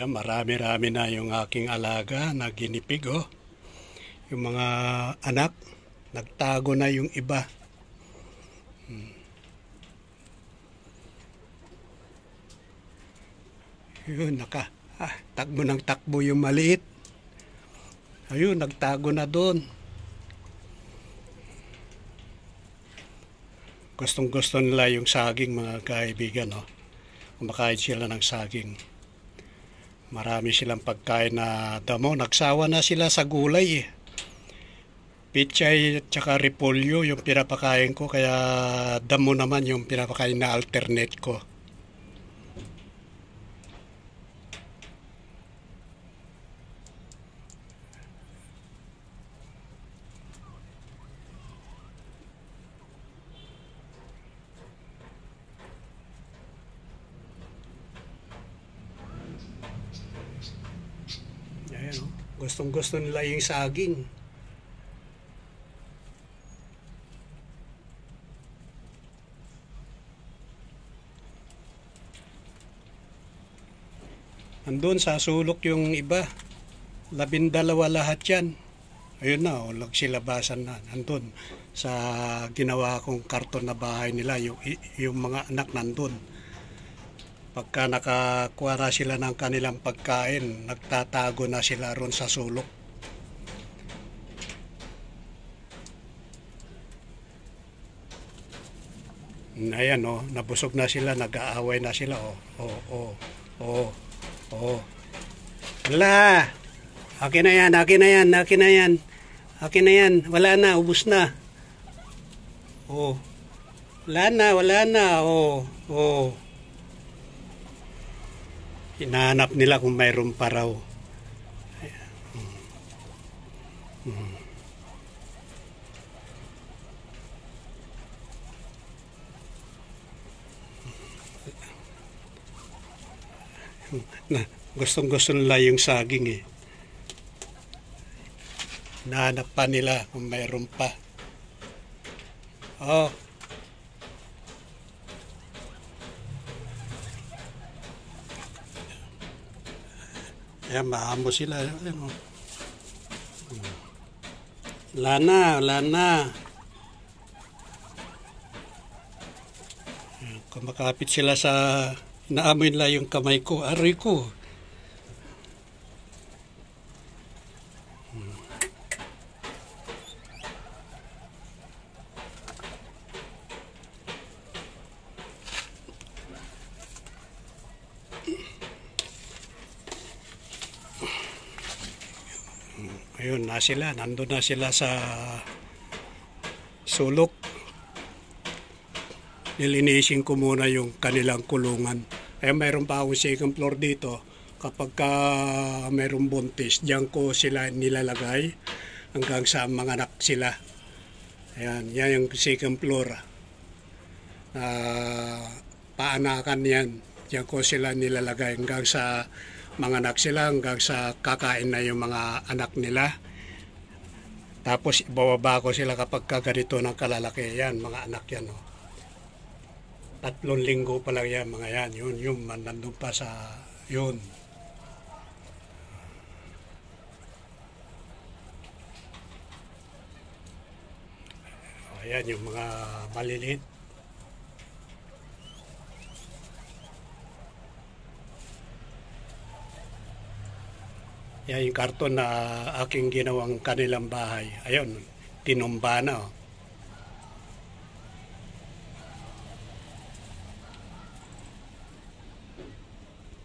Ayan, marami-rami na yung aking alaga na ginipig, oh. Yung mga anak, nagtago na yung iba. Yun, takbo ng takbo yung maliit. Ayun, nagtago na doon. Gustong-gusto nila yung saging, mga kaibigan, oh. Kumakain sila ng saging. Marami silang pagkain na damo. Nagsawa na sila sa gulay, eh. Pichay at saka repolyo yung pinapakain ko, kaya damo naman yung pinapakain na alternate ko. Ayan, oh. Gustong-gusto nila yung saging. Andun sa sulok yung iba. 12 lahat yan. Ayun na, oh, nagsilabasan na. Andun sa ginawa kong karton na bahay nila, yung mga anak nandun. Pagka nakakuha na sila ng kanilang pagkain, nagtatago na sila ron sa sulok. Ayan, oh, nabusog na sila, nag-aaway na sila, oh. Oh, oh, oh. Oh. Wala. Akin na yan, akin na yan, akin na yan. Akin na yan. Wala na, ubus na. Oh. Wala na, wala na. Oh. Oh. Hinahanap nila kung mayroon pa raw. Na, gustong-gusto nila yung saging, eh. Nahanap pa nila kung mayroon pa. Oh. Ayan, maamo sila. Ayan, oh. Wala na, wala na. Ayan, kumakapit sila sa... Naamoy nila yung kamay ko, aroy ko. Ayun, nandun na sila sa sulok. Nilinisin ko muna yung kanilang kulungan. Ay, mayroon pa akong second floor dito. Kapag mayroong buntis, diyan ko sila nilalagay hanggang sa mga anak sila. Ayan, yan yung second floor. Paanakan yan. Diyan ko sila nilalagay hanggang sa mga anak sila, hanggang sa kakain na yung mga anak nila. Tapos ibababa ko sila kapag ganito ng kalalaki. Yan, mga anak yan, oh. 3 linggo pa lang yan, mga yan. Yun, nandun pa sa, yun. Ayan, yung mga maliliit. Yan yung karton na aking ginawang kanilang bahay. Ayun, tinumba na, oh.